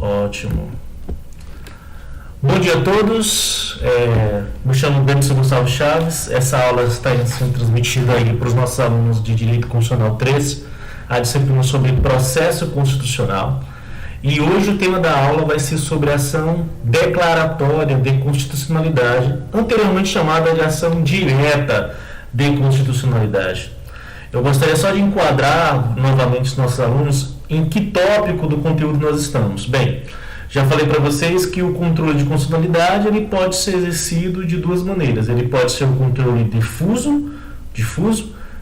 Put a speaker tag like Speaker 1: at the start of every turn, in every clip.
Speaker 1: Ótimo. Bom dia a todos. Me chamo Denison Gonçalves Chaves. Essa aula está sendo transmitida aí para os nossos alunos de Direito Constitucional 3, a disciplina sobre processo constitucional. E hoje o tema da aula vai ser sobre a ação declaratória de constitucionalidade, anteriormente chamada de ação direta de constitucionalidade. Eu gostaria só de enquadrar novamente os nossos alunos em que tópico do conteúdo nós estamos. Bem, já falei para vocês que o controle de constitucionalidade ele pode ser exercido de duas maneiras. Ele pode ser um controle difuso,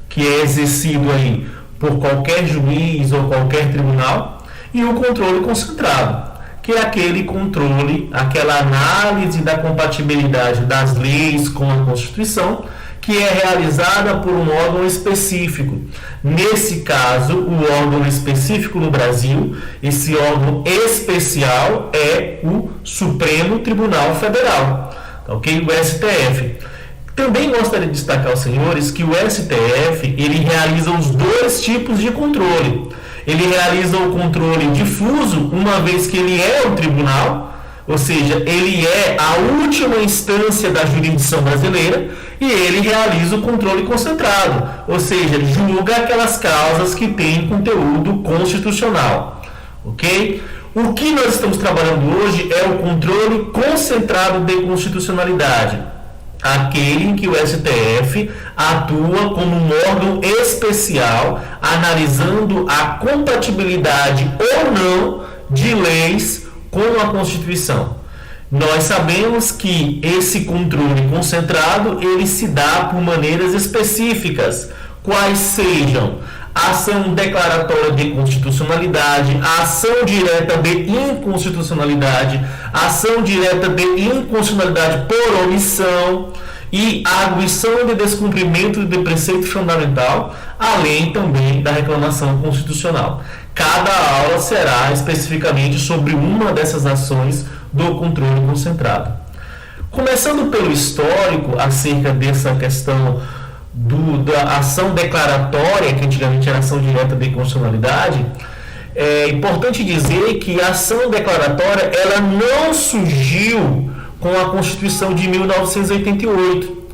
Speaker 1: que é exercido aí por qualquer juiz ou qualquer tribunal, e o controle concentrado, que é aquele controle, aquela análise da compatibilidade das leis com a Constituição, que é realizada por um órgão específico. Nesse caso, o órgão específico no Brasil, esse órgão especial é o Supremo Tribunal Federal, ok? O STF. Também gostaria de destacar aos senhores que o STF ele realiza os dois tipos de controle. Ele realiza o controle difuso, uma vez que ele é um tribunal, ou seja, ele é a última instância da jurisdição brasileira, e ele realiza o controle concentrado, ou seja, julga aquelas causas que têm conteúdo constitucional, ok? O que nós estamos trabalhando hoje é o controle concentrado de constitucionalidade, aquele em que o STF atua como um órgão especial, analisando a compatibilidade ou não de leis com a Constituição. Nós sabemos que esse controle concentrado ele se dá por maneiras específicas, quais sejam a ação declaratória de constitucionalidade, a ação direta de inconstitucionalidade, a ação direta de inconstitucionalidade por omissão e a arguição de descumprimento de preceito fundamental, além também da reclamação constitucional. Cada aula será especificamente sobre uma dessas ações do controle concentrado. Começando pelo histórico acerca dessa questão da ação declaratória, que antigamente era ação direta de constitucionalidade, é importante dizer que a ação declaratória ela não surgiu com a Constituição de 1988.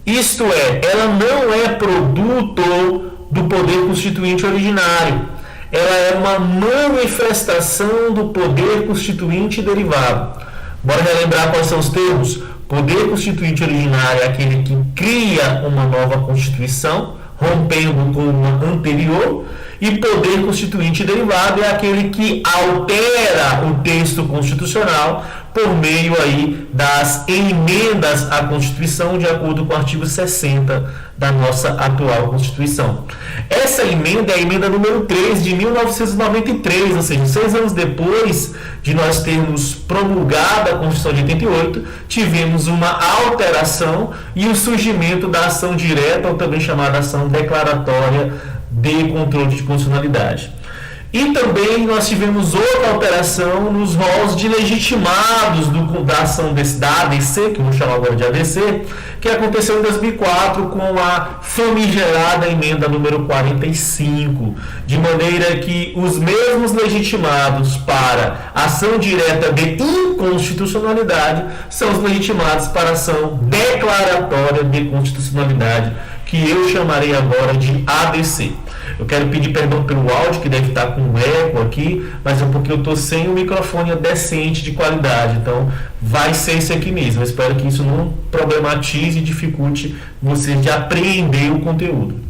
Speaker 1: Isto é, ela não é produto do poder constituinte originário. Ela é uma manifestação do poder constituinte derivado. Bora relembrar quais são os termos? Poder constituinte originário é aquele que cria uma nova Constituição, rompendo com uma anterior, e poder constituinte derivado é aquele que altera o texto constitucional por meio aí das emendas à Constituição, de acordo com o artigo 60 da nossa atual Constituição. Essa emenda é a emenda número 3 de 1993, ou seja, 6 anos depois de nós termos promulgado a Constituição de 88, tivemos uma alteração e o surgimento da ação direta, ou também chamada ação declaratória de controle de constitucionalidade. E também nós tivemos outra alteração nos rolos de legitimados da ação da ADC, que eu vou chamar agora de ADC, que aconteceu em 2004 com a famigerada emenda número 45, de maneira que os mesmos legitimados para ação direta de inconstitucionalidade são os legitimados para ação declaratória de constitucionalidade, que eu chamarei agora de ADC. Eu quero pedir perdão pelo áudio, que deve estar com eco aqui, mas é porque eu estou sem o microfone decente de qualidade, então vai ser isso aqui mesmo. Eu espero que isso não problematize e dificulte você de apreender o conteúdo.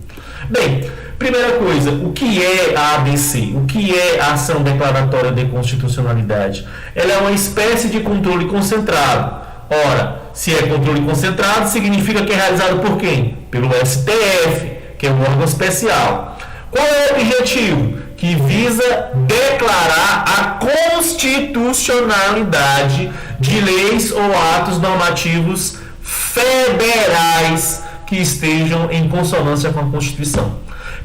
Speaker 1: Bem, primeira coisa, o que é a ADC? O que é a ação declaratória de constitucionalidade? Ela é uma espécie de controle concentrado. Ora, se é controle concentrado, significa que é realizado por quem? Pelo STF, que é um órgão especial. Qual é o objetivo? Que visa declarar a constitucionalidade de leis ou atos normativos federais que estejam em consonância com a Constituição.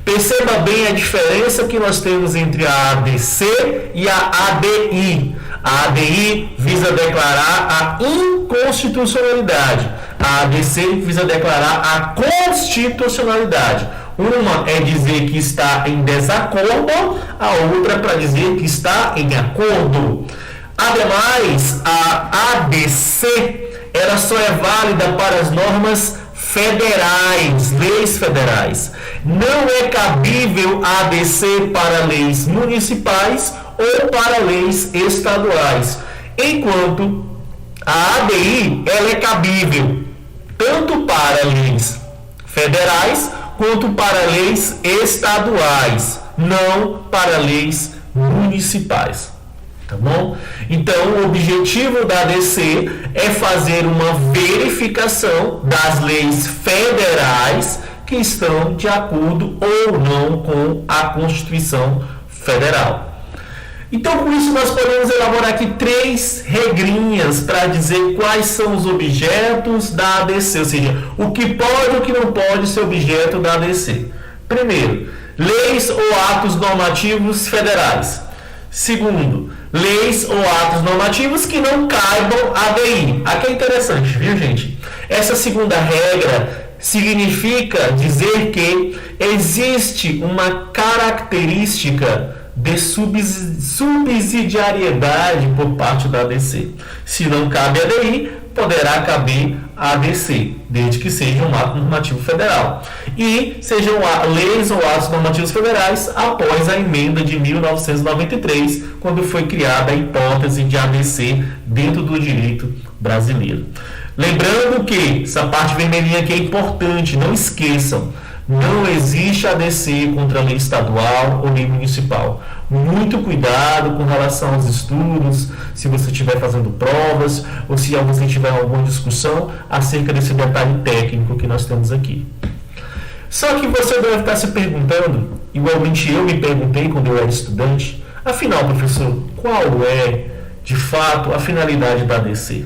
Speaker 1: Perceba bem a diferença que nós temos entre a ADC e a ADI. A ADI visa declarar a inconstitucionalidade. A ADC visa declarar a constitucionalidade. Uma é dizer que está em desacordo, a outra é para dizer que está em acordo. Ademais, a ADC ela só é válida para as normas federais, leis federais. Não é cabível a ADC para leis municipais ou para leis estaduais, enquanto a ADI ela é cabível tanto para leis federais quanto para leis estaduais, não para leis municipais. Tá bom? Então, o objetivo da ADC é fazer uma verificação das leis federais que estão de acordo ou não com a Constituição Federal. Então, com isso, nós podemos elaborar aqui 3 regrinhas para dizer quais são os objetos da ADC, ou seja, o que pode e o que não pode ser objeto da ADC. Primeiro, leis ou atos normativos federais. Segundo, leis ou atos normativos que não caibam ADI. Aqui é interessante, viu, gente? Essa segunda regra significa dizer que existe uma característica de subsidiariedade por parte da ADC. Se não cabe ADI, poderá caber ADC, desde que seja um ato normativo federal. E sejam leis ou atos normativos federais após a emenda de 1993, quando foi criada a hipótese de ADC dentro do direito brasileiro. Lembrando que essa parte vermelhinha aqui é importante, não esqueçam. Não existe ADC contra a lei estadual ou lei municipal. Muito cuidado com relação aos estudos, se você estiver fazendo provas ou se você tiver alguma discussão acerca desse detalhe técnico que nós temos aqui. Só que você deve estar se perguntando, igualmente eu me perguntei quando eu era estudante, afinal, professor, qual é, de fato, a finalidade da ADC?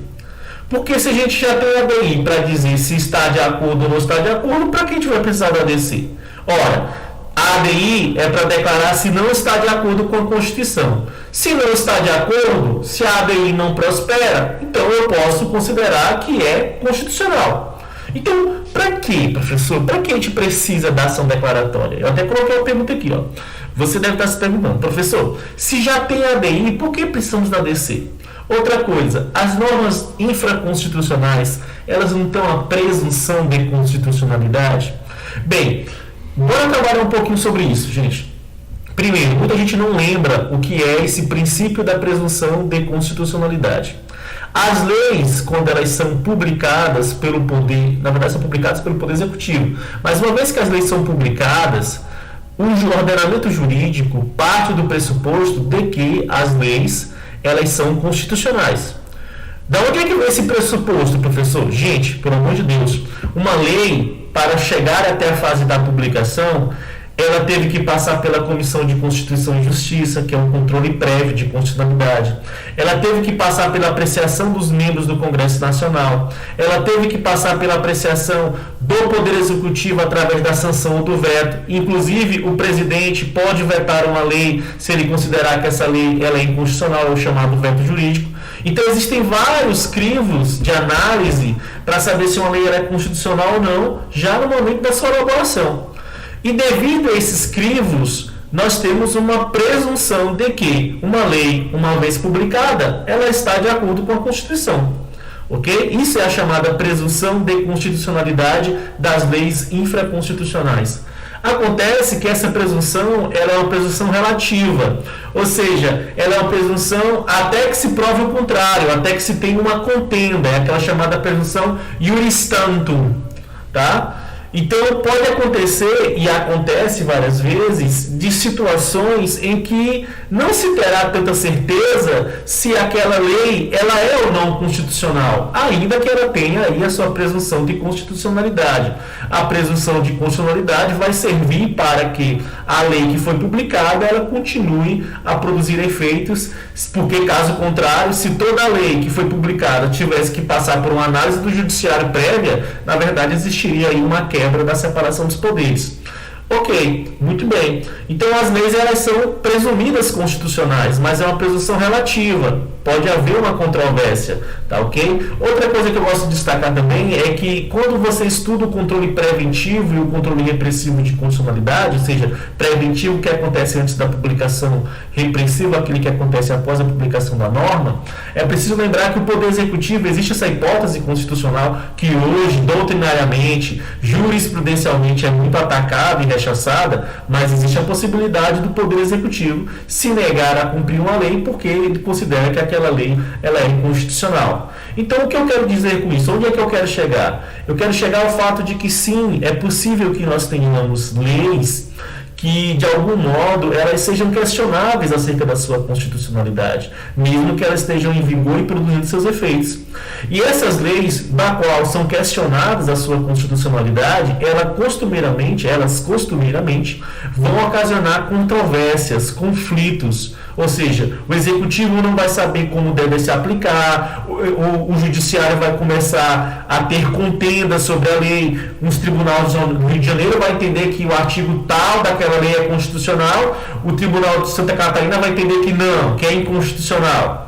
Speaker 1: Porque se a gente já tem a ADI para dizer se está de acordo ou não está de acordo, para que a gente vai precisar da ADC? Ora, a ADI é para declarar se não está de acordo com a Constituição. Se não está de acordo, se a ADI não prospera, então eu posso considerar que é constitucional. Então, para que, professor? Para que a gente precisa da ação declaratória? Eu até coloquei a pergunta aqui, ó. Você deve estar se perguntando, professor, se já tem a ADI, por que precisamos da ADC? Outra coisa, as normas infraconstitucionais, elas não têm a presunção de constitucionalidade? Bem, bora trabalhar um pouquinho sobre isso, gente. Primeiro, muita gente não lembra o que é esse princípio da presunção de constitucionalidade. As leis, quando elas são publicadas pelo poder, na verdade são publicadas pelo Poder Executivo, mas uma vez que as leis são publicadas, o ordenamento jurídico parte do pressuposto de que as leis elas são constitucionais. Da onde é que vem esse pressuposto, professor? Gente, pelo amor de Deus, uma lei, para chegar até a fase da publicação, ela teve que passar pela Comissão de Constituição e Justiça, que é um controle prévio de constitucionalidade. Ela teve que passar pela apreciação dos membros do Congresso Nacional. Ela teve que passar pela apreciação do Poder Executivo através da sanção ou do veto. Inclusive, o presidente pode vetar uma lei se ele considerar que essa lei ela é inconstitucional, é o chamado veto jurídico. Então, existem vários crivos de análise para saber se uma lei é constitucional ou não, já no momento da sua elaboração. E devido a esses crivos, nós temos uma presunção de que uma lei, uma vez publicada, ela está de acordo com a Constituição. Ok? Isso é a chamada presunção de constitucionalidade das leis infraconstitucionais. Acontece que essa presunção ela é uma presunção relativa, ou seja, ela é uma presunção até que se prove o contrário, até que se tenha uma contenda, é aquela chamada presunção iuris tantum, tá? Então, pode acontecer, e acontece várias vezes, de situações em que não se terá tanta certeza se aquela lei ela é ou não constitucional, ainda que ela tenha aí a sua presunção de constitucionalidade. A presunção de constitucionalidade vai servir para que a lei que foi publicada ela continue a produzir efeitos, porque caso contrário, se toda a lei que foi publicada tivesse que passar por uma análise do judiciário prévia, na verdade existiria aí uma quebra da separação dos poderes. Ok, muito bem. Então as leis elas são presumidas constitucionais, mas é uma presunção relativa. Pode haver uma controvérsia, tá ok? Outra coisa que eu gosto de destacar também é que quando você estuda o controle preventivo e o controle repressivo de constitucionalidade, ou seja, preventivo que acontece antes da publicação, repressivo aquele que acontece após a publicação da norma, é preciso lembrar que o Poder Executivo, existe essa hipótese constitucional que hoje, doutrinariamente, jurisprudencialmente é muito atacada e rechaçada, mas existe a possibilidade do Poder Executivo se negar a cumprir uma lei porque ele considera que aquela lei ela é inconstitucional. Então, o que eu quero dizer com isso? Onde é que eu quero chegar? Eu quero chegar ao fato de que sim, é possível que nós tenhamos leis que, de algum modo, elas sejam questionáveis acerca da sua constitucionalidade, mesmo que elas estejam em vigor e produzindo seus efeitos. E essas leis, da qual são questionadas a sua constitucionalidade, elas costumeiramente vão ocasionar controvérsias, conflitos, ou seja, o executivo não vai saber como deve se aplicar, o judiciário vai começar a ter contenda sobre a lei, os tribunais do Rio de Janeiro vai entender que o artigo tal daquela lei é constitucional, o Tribunal de Santa Catarina vai entender que não, que é inconstitucional.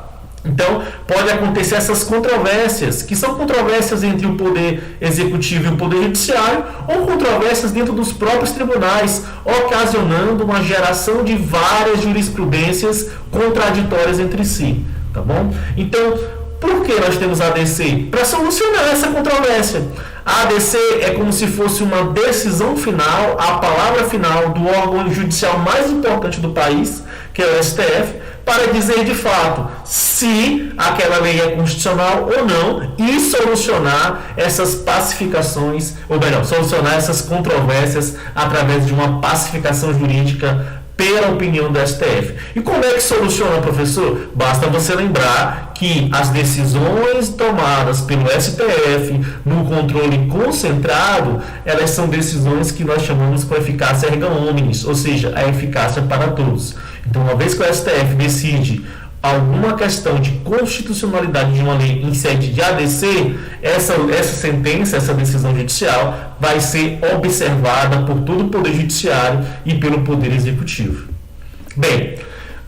Speaker 1: Então, pode acontecer essas controvérsias, que são controvérsias entre o Poder Executivo e o Poder Judiciário, ou controvérsias dentro dos próprios tribunais, ocasionando uma geração de várias jurisprudências contraditórias entre si. Tá bom? Então, por que nós temos a ADC? Para solucionar essa controvérsia. A ADC é como se fosse uma decisão final, a palavra final do órgão judicial mais importante do país, que é o STF, para dizer de fato se aquela lei é constitucional ou não e solucionar essas pacificações, ou melhor, solucionar essas controvérsias através de uma pacificação jurídica pela opinião do STF. E como é que soluciona, professor? Basta você lembrar que as decisões tomadas pelo STF no controle concentrado, elas são decisões que nós chamamos com eficácia erga omnes, ou seja, a eficácia para todos. Então, uma vez que o STF decide alguma questão de constitucionalidade de uma lei em sede de ADC, essa sentença, essa decisão judicial vai ser observada por todo o Poder Judiciário e pelo Poder Executivo. Bem,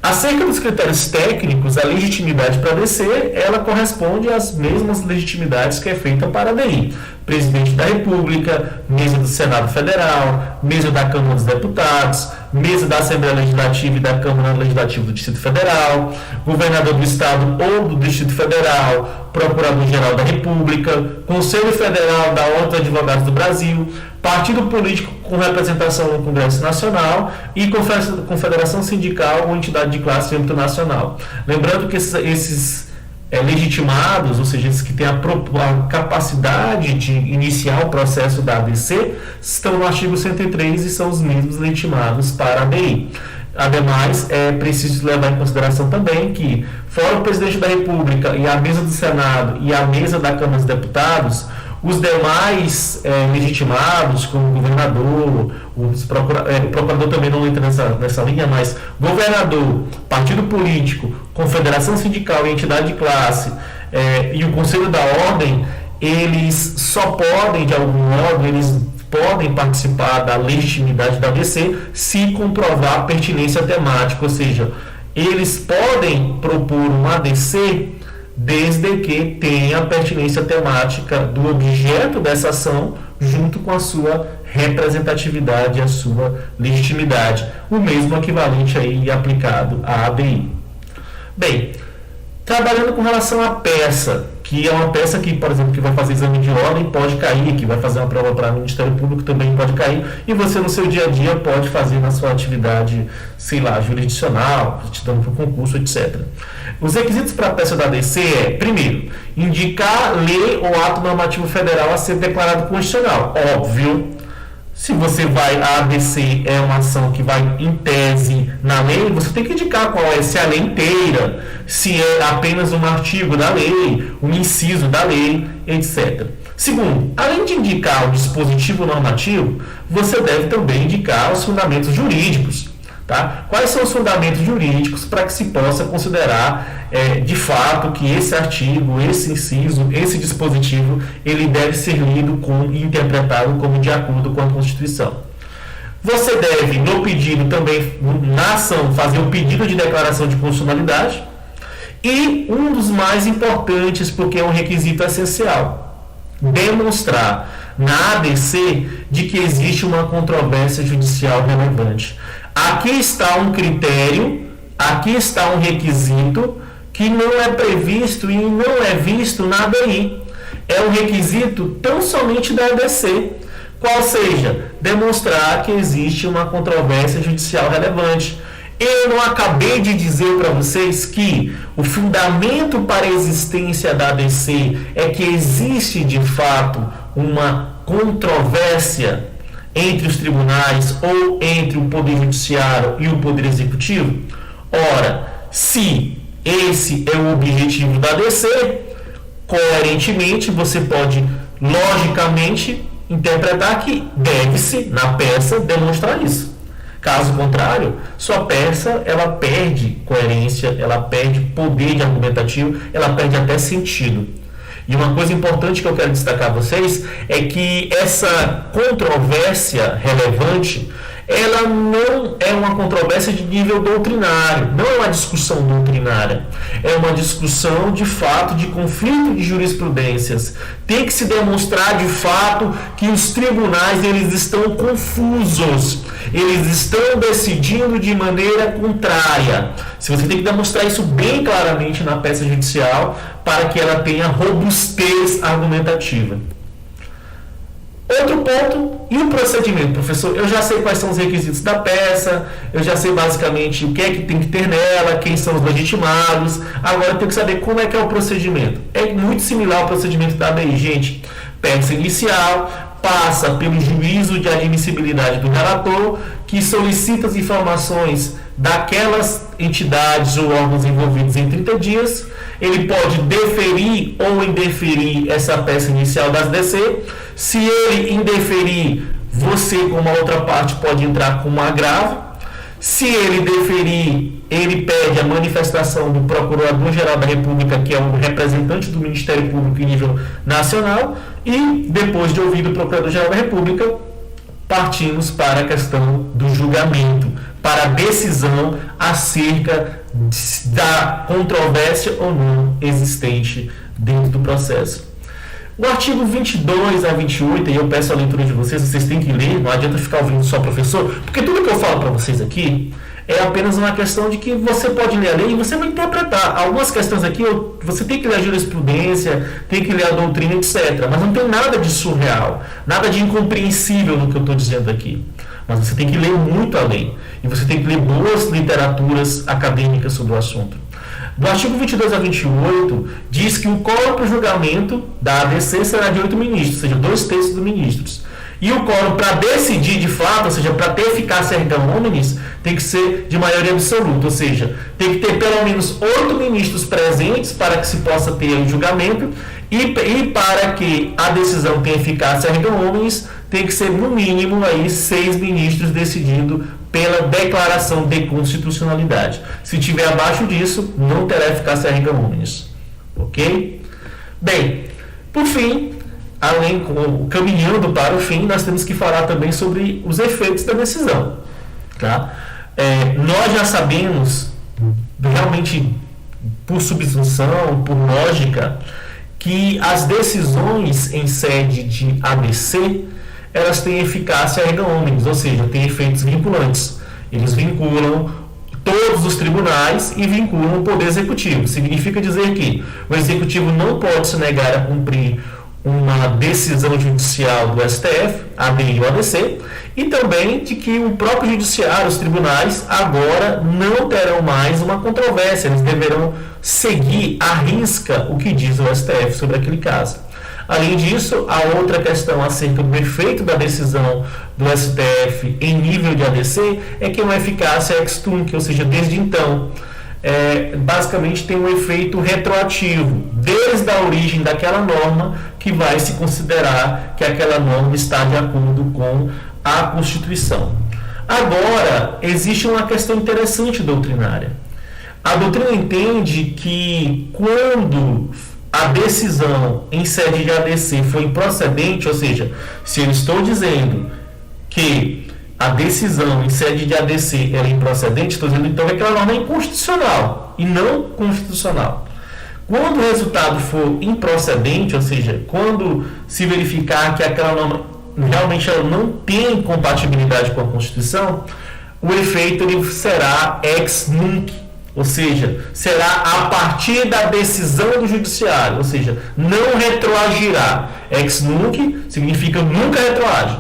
Speaker 1: acerca dos critérios técnicos, a legitimidade para a ADC, ela corresponde às mesmas legitimidades que é feita para a ADI. Presidente da República, mesa do Senado Federal, mesa da Câmara dos Deputados, mesa da Assembleia Legislativa e da Câmara Legislativa do Distrito Federal, governador do Estado ou do Distrito Federal, Procurador-Geral da República, Conselho Federal da Ordem dos Advogados do Brasil, partido político com representação no Congresso Nacional e confederação sindical ou entidade de classe em âmbito nacional. Lembrando que esses legitimados, ou seja, esses que têm a capacidade de iniciar o processo da ADC, estão no artigo 103 e são os mesmos legitimados para a ADI. Ademais, é preciso levar em consideração também que, fora o presidente da República e a mesa do Senado e a mesa da Câmara dos Deputados, os demais legitimados, como o governador, o procurador também não entra nessa linha, mas governador, partido político, confederação sindical e entidade de classe e o Conselho da Ordem, eles só podem, de algum modo, eles podem participar da legitimidade da ADC se comprovar a pertinência temática, ou seja, eles podem propor uma ADC desde que tenha a pertinência temática do objeto dessa ação junto com a sua representatividade e a sua legitimidade. O mesmo equivalente aí aplicado à ADI. Bem, trabalhando com relação à peça, que é uma peça que, por exemplo, que vai fazer exame de ordem pode cair, que vai fazer uma prova para o Ministério Público também pode cair, e você no seu dia a dia pode fazer na sua atividade, sei lá, jurisdicional, estudando para o concurso, etc. Os requisitos para a peça da ADC é, primeiro, indicar lei ou ato normativo federal a ser declarado constitucional. Óbvio, se você vai, a ADC é uma ação que vai em tese na lei, você tem que indicar qual é, se é a lei inteira, se é apenas um artigo da lei, um inciso da lei, etc. Segundo, além de indicar o dispositivo normativo, você deve também indicar os fundamentos jurídicos. Tá? Quais são os fundamentos jurídicos para que se possa considerar de fato que esse artigo, esse inciso, esse dispositivo, ele deve ser lido e interpretado como de acordo com a Constituição? Você deve, no pedido também, na ação, fazer um pedido de declaração de constitucionalidade. E um dos mais importantes, porque é um requisito essencial, demonstrar na ADC de que existe uma controvérsia judicial relevante. Aqui está um critério, aqui está um requisito que não é previsto e não é visto na ADI. É um requisito tão somente da ADC, qual seja, demonstrar que existe uma controvérsia judicial relevante. Eu não acabei de dizer para vocês que o fundamento para a existência da ADC é que existe de fato uma controvérsia entre os tribunais ou entre o Poder Judiciário e o Poder Executivo? Ora, se esse é o objetivo da ADC, coerentemente você pode, logicamente, interpretar que deve-se, na peça, demonstrar isso. Caso contrário, sua peça ela perde coerência, ela perde poder de argumentativo, ela perde até sentido. E uma coisa importante que eu quero destacar a vocês é que essa controvérsia relevante, ela não é uma controvérsia de nível doutrinário, não é uma discussão doutrinária, é uma discussão de fato de conflito de jurisprudências. Tem que se demonstrar de fato que os tribunais eles estão confusos, eles estão decidindo de maneira contrária. Se você tem que demonstrar isso bem claramente na peça judicial para que ela tenha robustez argumentativa. Outro ponto, e o procedimento, professor? Eu já sei quais são os requisitos da peça, eu já sei basicamente o que é que tem que ter nela, quem são os legitimados, agora eu tenho que saber como é que é o procedimento. É muito similar ao procedimento da ADI, gente. Peça inicial, passa pelo juízo de admissibilidade do relator, que solicita as informações daquelas entidades ou órgãos envolvidos em 30 dias, ele pode deferir ou indeferir essa peça inicial das DC. Se ele indeferir, você, como a outra parte, pode entrar com um agravo. Se ele deferir, ele pede a manifestação do Procurador-Geral da República, que é o representante do Ministério Público em nível nacional, e, depois de ouvir o Procurador-Geral da República, partimos para a questão do julgamento, para a decisão acerca da controvérsia ou não existente dentro do processo. O artigo 22 a 28, e eu peço a leitura de vocês têm que ler, não adianta ficar ouvindo só professor, porque tudo que eu falo para vocês aqui é apenas uma questão de que você pode ler a lei e você vai interpretar. Algumas questões aqui, você tem que ler a jurisprudência, tem que ler a doutrina, etc. Mas não tem nada de surreal, nada de incompreensível no que eu estou dizendo aqui. Mas você tem que ler muito a lei. E você tem que ler boas literaturas acadêmicas sobre o assunto. Do artigo 22 a 28, diz que o quórum para o julgamento da ADC será de 8 ministros, ou seja, 2/3 dos ministros. E o quórum para decidir de fato, ou seja, para ter eficácia erga omnes, tem que ser de maioria absoluta, ou seja, tem que ter pelo menos 8 ministros presentes para que se possa ter o julgamento e para que a decisão tenha eficácia erga omnes, tem que ser no mínimo aí 6 ministros decidindo pela declaração de constitucionalidade. Se tiver abaixo disso, não terá eficácia erga omnes. Ok? Bem, por fim, caminhando para o fim, nós temos que falar também sobre os efeitos da decisão. Tá? Nós já sabemos, realmente por subsunção, por lógica, que as decisões em sede de ADC, elas têm eficácia erga omnes, ou seja, têm efeitos vinculantes. Eles vinculam todos os tribunais e vinculam o Poder Executivo. Significa dizer que o Executivo não pode se negar a cumprir uma decisão judicial do STF, ADI ou ADC, e também de que o próprio judiciário, os tribunais, agora não terão mais uma controvérsia, eles deverão seguir à risca o que diz o STF sobre aquele caso. Além disso, a outra questão acerca do efeito da decisão do STF em nível de ADC é que é uma eficácia ex tunc, ou seja, desde então. Basicamente tem um efeito retroativo, desde a origem daquela norma, que vai se considerar que aquela norma está de acordo com a Constituição. Agora, existe uma questão interessante doutrinária. A doutrina entende que quando a decisão em sede de ADC foi improcedente, ou seja, se eu estou dizendo que a decisão em sede de ADC ela é improcedente, estou dizendo então que aquela norma é inconstitucional e não constitucional. Quando o resultado for improcedente, ou seja, quando se verificar que aquela norma realmente ela não tem compatibilidade com a Constituição, o efeito ele será ex nunc, ou seja, será a partir da decisão do judiciário, ou seja, não retroagirá. Ex nunc significa nunca retroage.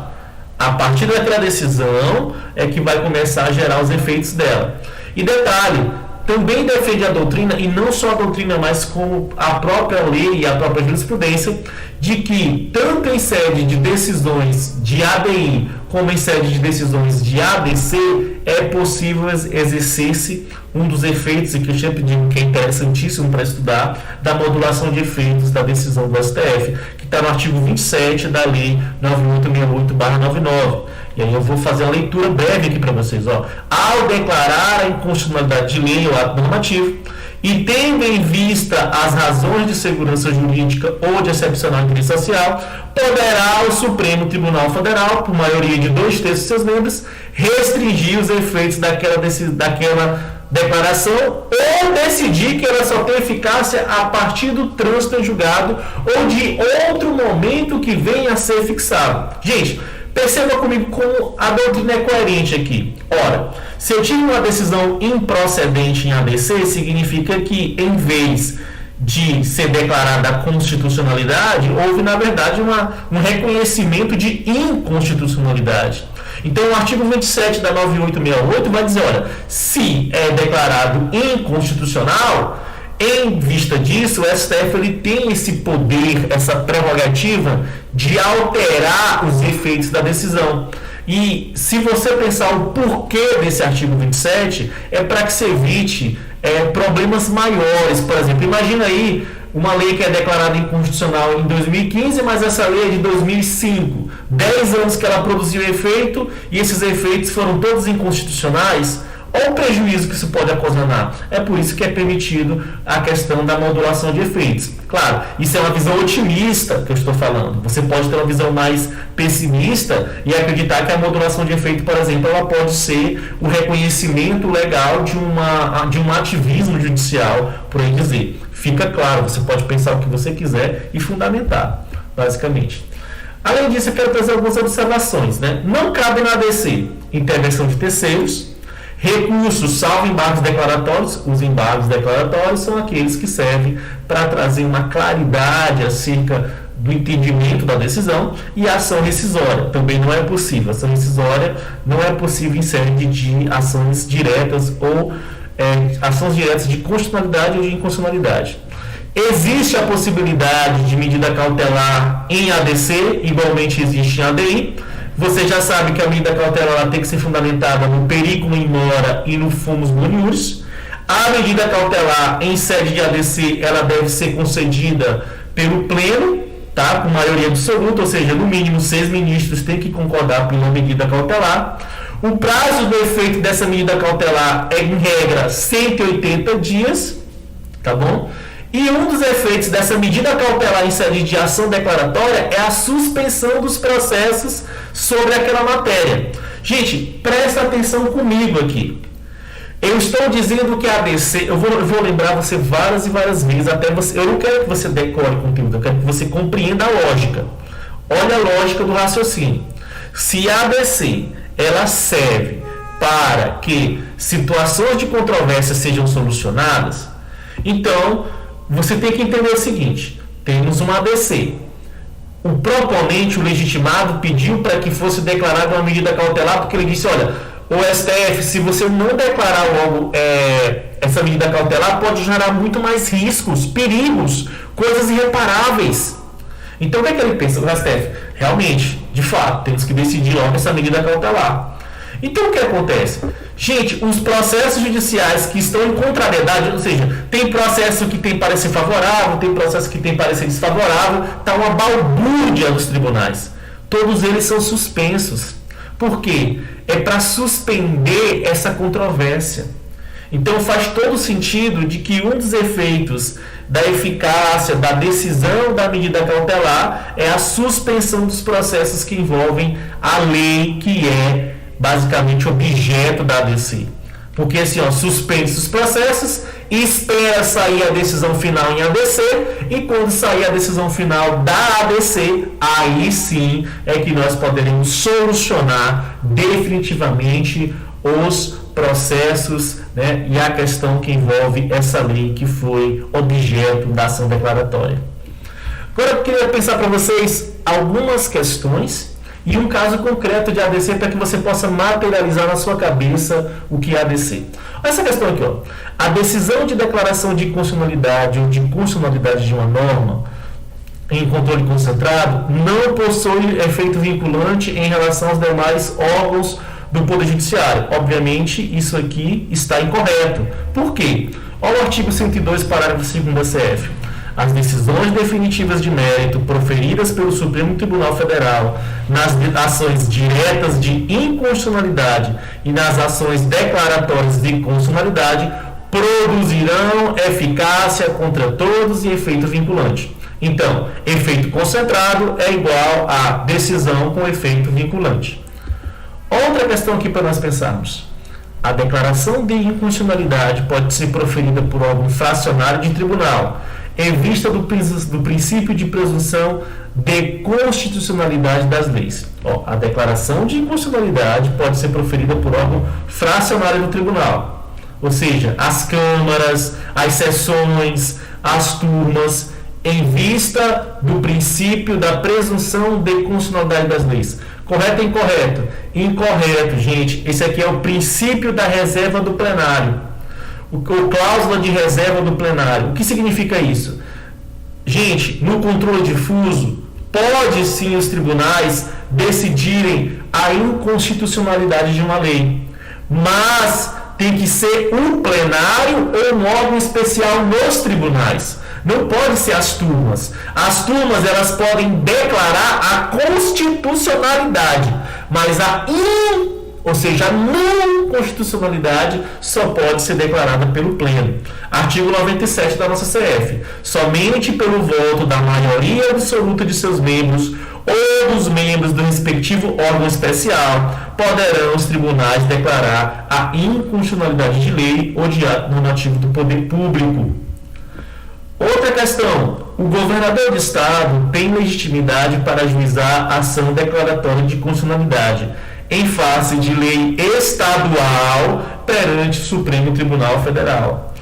Speaker 1: A partir daquela decisão é que vai começar a gerar os efeitos dela. E detalhe, também defende a doutrina, e não só a doutrina, mas como a própria lei e a própria jurisprudência, de que tanto em sede de decisões de ADI como em sede de decisões de ADC é possível exercer-se um dos efeitos, e que eu sempre digo que é interessantíssimo para estudar, da modulação de efeitos da decisão do STF, que está no artigo 27 da Lei 9868/99. E aí eu vou fazer uma leitura breve aqui para vocês. Ao declarar a inconstitucionalidade de lei ou ato normativo, e tendo em vista as razões de segurança jurídica ou de excepcional interesse social, poderá o Supremo Tribunal Federal, por maioria de 2/3 de seus membros, restringir os efeitos daquela declaração ou decidir que ela só tem eficácia a partir do trânsito em julgado ou de outro momento que venha a ser fixado. Gente, perceba comigo como a doutrina é coerente aqui. Ora, se eu tive uma decisão improcedente em ADC, significa que, em vez de ser declarada a constitucionalidade, houve, na verdade, um reconhecimento de inconstitucionalidade. Então, o artigo 27 da 9868 vai dizer, olha, se é declarado inconstitucional, em vista disso, o STF ele tem esse poder, essa prerrogativa de alterar os efeitos da decisão. E se você pensar o porquê desse artigo 27, é para que se evite problemas maiores. Por exemplo, imagina aí uma lei que é declarada inconstitucional em 2015, mas essa lei é de 2005. 10 anos que ela produziu efeito e esses efeitos foram todos inconstitucionais. Olha o prejuízo que isso pode ocasionar. É por isso que é permitido a questão da modulação de efeitos. Claro, isso é uma visão otimista que eu estou falando. Você pode ter uma visão mais pessimista e acreditar que a modulação de efeito, por exemplo, ela pode ser o reconhecimento legal de um ativismo judicial, por aí dizer. Fica claro, você pode pensar o que você quiser e fundamentar, basicamente. Além disso, eu quero trazer algumas observações, né? Não cabe na ADC intervenção de terceiros, recursos, salvo embargos declaratórios. Os embargos declaratórios são aqueles que servem para trazer uma claridade acerca do entendimento da decisão, e a ação rescisória também não é possível. A ação rescisória não é possível em sede de ações diretas ou ações diretas de constitucionalidade ou de inconstitucionalidade. Existe a possibilidade de medida cautelar em ADC, igualmente existe em ADI. Você já sabe que a medida cautelar ela tem que ser fundamentada no periculum in mora e no fumus boniuris. A medida cautelar em sede de ADC ela deve ser concedida pelo pleno, tá? Com maioria absoluta, ou seja, no mínimo 6 ministros têm que concordar pela medida cautelar. O prazo do efeito dessa medida cautelar é, em regra, 180 dias, tá bom? E um dos efeitos dessa medida cautelar em sede de ação declaratória é a suspensão dos processos sobre aquela matéria. Gente, presta atenção comigo aqui. Eu estou dizendo que a ADC, eu vou lembrar você várias e várias vezes, até você, eu não quero que você decore o conteúdo, eu quero que você compreenda a lógica. Olha a lógica do raciocínio. Se a ADC ela serve para que situações de controvérsia sejam solucionadas, então você tem que entender o seguinte: temos uma ADC. O proponente, o legitimado, pediu para que fosse declarada uma medida cautelar, porque ele disse, olha, o STF, se você não declarar logo essa medida cautelar, pode gerar muito mais riscos, perigos, coisas irreparáveis. Então o que é que ele pensa? O STF, realmente, de fato, temos que decidir logo essa medida cautelar. Então o que acontece? Gente, os processos judiciais que estão em contrariedade, ou seja, tem processo que tem parecer favorável, tem processo que tem parecer desfavorável, está uma balbúrdia nos tribunais. Todos eles são suspensos. Por quê? É para suspender essa controvérsia. Então faz todo sentido de que um dos efeitos da eficácia da decisão da medida cautelar é a suspensão dos processos que envolvem a lei que é basicamente objeto da ADC. Porque assim, suspende os processos, espera sair a decisão final em ADC, e quando sair a decisão final da ADC, aí sim é que nós poderemos solucionar definitivamente os processos, né, e a questão que envolve essa lei que foi objeto da ação declaratória. Agora eu queria pensar para vocês algumas questões e um caso concreto de ADC para que você possa materializar na sua cabeça o que é ADC. Olha essa questão aqui, ó. A decisão de declaração de constitucionalidade ou de constitucionalidade de uma norma em controle concentrado não possui efeito vinculante em relação aos demais órgãos do Poder Judiciário. Obviamente, isso aqui está incorreto. Por quê? Olha o artigo 102, parágrafo 2º da CF. As decisões definitivas de mérito proferidas pelo Supremo Tribunal Federal nas ações diretas de inconstitucionalidade e nas ações declaratórias de constitucionalidade produzirão eficácia contra todos e efeito vinculante. Então, efeito concentrado é igual a decisão com efeito vinculante. Outra questão aqui para nós pensarmos. A declaração de inconstitucionalidade pode ser proferida por órgão fracionário de tribunal, em vista do princípio de presunção de constitucionalidade das leis. A declaração de inconstitucionalidade pode ser proferida por órgão fracionário do tribunal, ou seja, as câmaras, as sessões, as turmas, em vista do princípio da presunção de constitucionalidade das leis. Correto ou incorreto? Incorreto, gente. Esse aqui é o princípio da reserva do plenário. O cláusula de reserva do plenário. O que significa isso? Gente, no controle difuso, pode sim os tribunais decidirem a inconstitucionalidade de uma lei, mas tem que ser um plenário ou um órgão especial nos tribunais. Não pode ser as turmas. As turmas, elas podem declarar a constitucionalidade, mas a não constitucionalidade só pode ser declarada pelo pleno. Artigo 97 da nossa CF. Somente pelo voto da maioria absoluta de seus membros ou dos membros do respectivo órgão especial poderão os tribunais declarar a inconstitucionalidade de lei ou de ato normativo do poder público. Outra questão: o governador de estado tem legitimidade para ajuizar a ação declaratória de constitucionalidade em face de lei estadual perante o Supremo Tribunal Federal.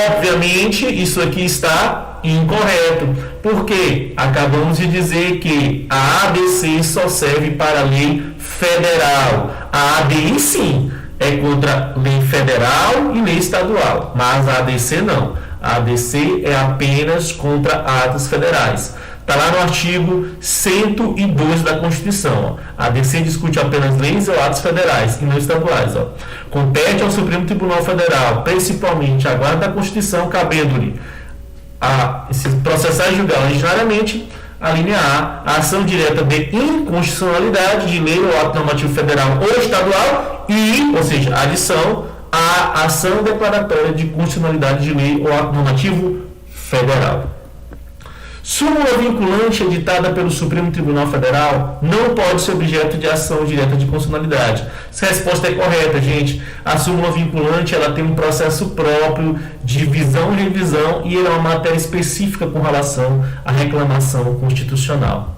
Speaker 1: Obviamente, isso aqui está incorreto, porque acabamos de dizer que a ADC só serve para a lei federal. A ADI, sim, é contra lei federal e lei estadual, mas a ADC não. A ADC é apenas contra atos federais. Está lá no artigo 102 da Constituição. A ADC discute apenas leis ou atos federais e não estaduais. Compete ao Supremo Tribunal Federal, principalmente a guarda da Constituição, cabendo-lhe a processar e julgar originariamente, a linha A ação direta de inconstitucionalidade de lei ou ato normativo federal ou estadual e, ou seja, a adição, a ação declaratória de constitucionalidade de lei ou ato normativo federal. Súmula vinculante editada pelo Supremo Tribunal Federal não pode ser objeto de ação direta de constitucionalidade. Essa resposta é correta, gente. A súmula vinculante, ela tem um processo próprio de visão e revisão e é uma matéria específica com relação à reclamação constitucional.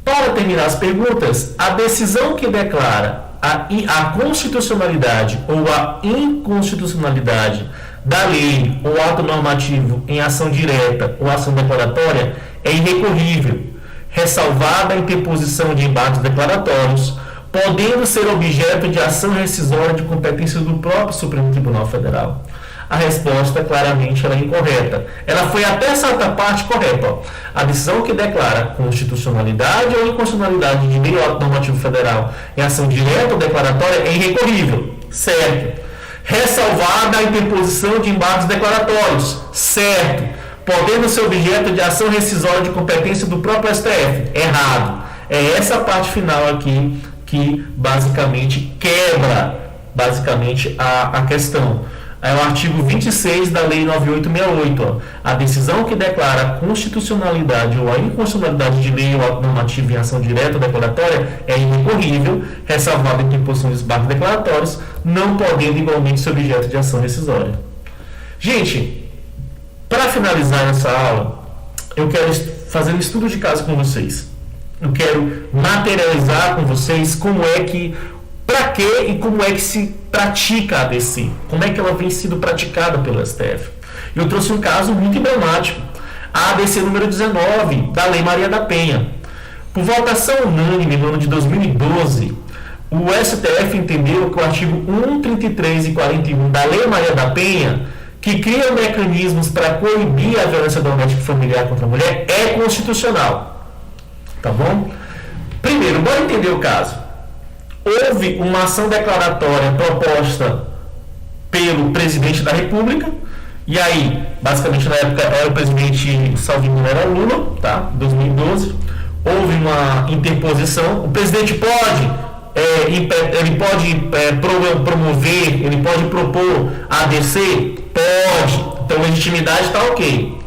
Speaker 1: Para terminar as perguntas, a decisão que declara a constitucionalidade ou a inconstitucionalidade da lei ou ato normativo em ação direta ou ação declaratória é irrecorrível, ressalvada a interposição de embargos declaratórios, podendo ser objeto de ação rescisória de competência do próprio Supremo Tribunal Federal. A resposta, claramente, ela é incorreta. Ela foi até certa parte correta. A decisão que declara constitucionalidade ou inconstitucionalidade de lei ou ato normativo federal em ação direta ou declaratória é irrecorrível. Certo. Ressalvada a interposição de embargos declaratórios. Certo. Podendo ser objeto de ação rescisória de competência do próprio STF. Errado. É essa parte final aqui que basicamente quebra a questão. É o artigo 26 da Lei 9868. Ó. A decisão que declara a constitucionalidade ou a inconstitucionalidade de lei ou ato normativo em ação direta ou declaratória é irrecorrível, ressalvado em imposições declaratórios, não podendo igualmente ser objeto de ação rescisória. Gente, para finalizar essa aula, eu quero fazer um estudo de caso com vocês. Eu quero materializar com vocês como é que, para que e como é que se pratica a ADC, como é que ela vem sendo praticada pelo STF. Eu trouxe um caso muito emblemático, a ADC número 19 da Lei Maria da Penha. Por votação unânime no ano de 2012, o STF entendeu que o artigo 1, 33 e 41 da Lei Maria da Penha, que cria mecanismos para coibir a violência doméstica e familiar contra a mulher, é constitucional. Tá bom? Primeiro, bora entender o caso. Houve uma ação declaratória proposta pelo presidente da República, e aí, basicamente na época era o presidente, salvo engano, era Lula, tá? 2012. Houve uma interposição. O presidente pode, ele pode promover, ele pode propor a ADC? Pode. Então, legitimidade está ok.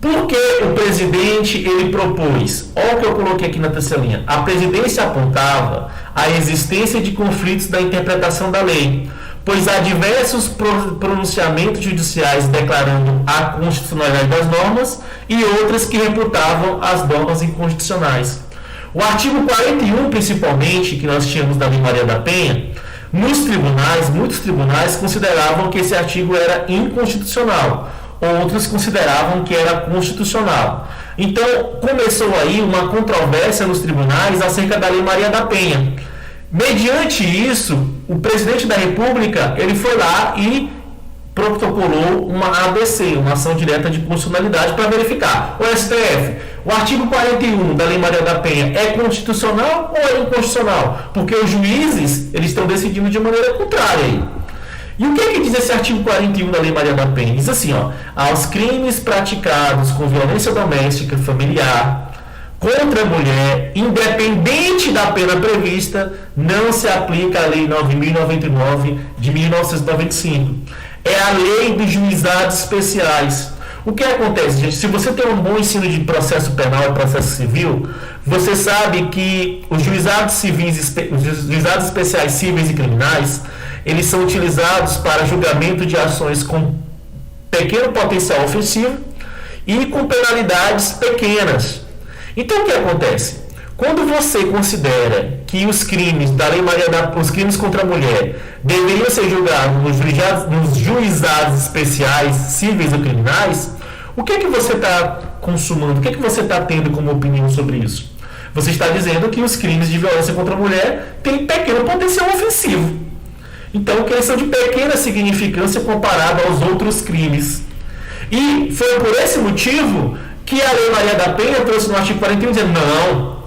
Speaker 1: Por que o presidente ele propôs? Olha o que eu coloquei aqui na terceira linha. A presidência apontava a existência de conflitos da interpretação da lei, pois há diversos pronunciamentos judiciais declarando a constitucionalidade das normas e outras que reputavam as normas inconstitucionais. O artigo 41, principalmente, que nós tínhamos da Lei Maria da Penha, nos tribunais, muitos tribunais consideravam que esse artigo era inconstitucional. Outros consideravam que era constitucional. Então, começou aí uma controvérsia nos tribunais acerca da Lei Maria da Penha. Mediante isso, o presidente da República, ele foi lá e protocolou uma ADC, uma ação direta de constitucionalidade, para verificar. O STF, o artigo 41 da Lei Maria da Penha é constitucional ou é inconstitucional? Porque os juízes, eles estão decidindo de maneira contrária aí. E o que é que diz esse artigo 41 da Lei Maria da Penha? Diz assim, ó, aos crimes praticados com violência doméstica e familiar contra a mulher, independente da pena prevista, não se aplica a Lei 9.099 de 1995. É a lei dos juizados especiais. O que acontece, gente? Se você tem um bom ensino de processo penal e processo civil, você sabe que os juizados civis, os juizados especiais cíveis e criminais, eles são utilizados para julgamento de ações com pequeno potencial ofensivo e com penalidades pequenas. Então, o que acontece? Quando você considera que os crimes da Lei Maria os crimes contra a mulher deveriam ser julgados nos juizados especiais cíveis ou criminais, o que é que você está consumando? O que é que você está tendo como opinião sobre isso? Você está dizendo que os crimes de violência contra a mulher têm pequeno potencial ofensivo. Então, que eles são de pequena significância comparado aos outros crimes. E foi por esse motivo que a Lei Maria da Penha trouxe no artigo 41 dizendo, não,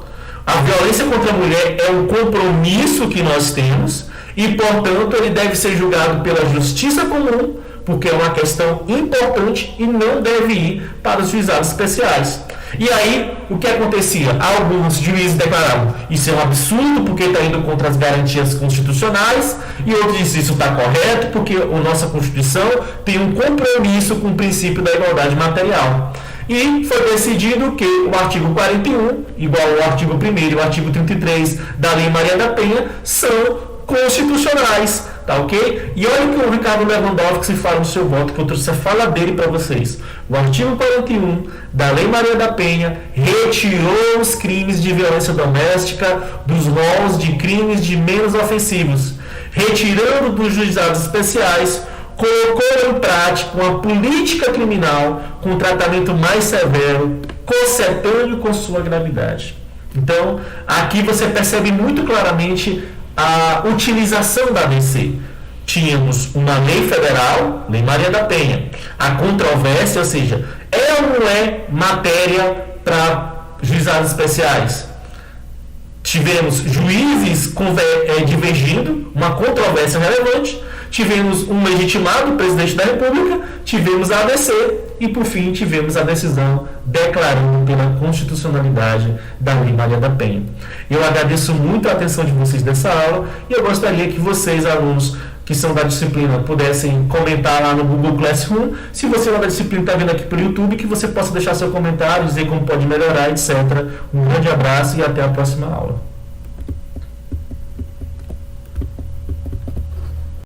Speaker 1: a violência contra a mulher é um compromisso que nós temos e, portanto, ele deve ser julgado pela justiça comum, porque é uma questão importante e não deve ir para os juizados especiais. E aí, o que acontecia? Alguns juízes declaravam, isso é um absurdo porque está indo contra as garantias constitucionais, e outros diziam, isso está correto porque a nossa Constituição tem um compromisso com o princípio da igualdade material. E foi decidido que o artigo 41, igual ao artigo 1º e o artigo 33 da Lei Maria da Penha, são constitucionais, tá ok? E olha o que o Ricardo Lewandowski fala no seu voto, que eu trouxe a fala dele para vocês. O artigo 41 da Lei Maria da Penha retirou os crimes de violência doméstica dos rolos de crimes de menos ofensivos, retirando dos juizados especiais, colocou em prática uma política criminal com um tratamento mais severo, concetâneo com sua gravidade. Então, aqui você percebe muito claramente a utilização da ADC. Tínhamos uma lei federal, Lei Maria da Penha. A controvérsia, ou seja, é ou não é matéria para juizados especiais? Tivemos juízes divergindo, uma controvérsia relevante. Tivemos um legitimado presidente da República, tivemos a ADC e, por fim, tivemos a decisão declarando pela constitucionalidade da Lei Maria da Penha. Eu agradeço muito a atenção de vocês nessa aula e eu gostaria que vocês, alunos, que são da disciplina pudessem comentar lá no Google Classroom. Se você lá da disciplina está vendo aqui pelo YouTube, que você possa deixar seu comentário, dizer como pode melhorar, etc. Um grande abraço e até a próxima aula.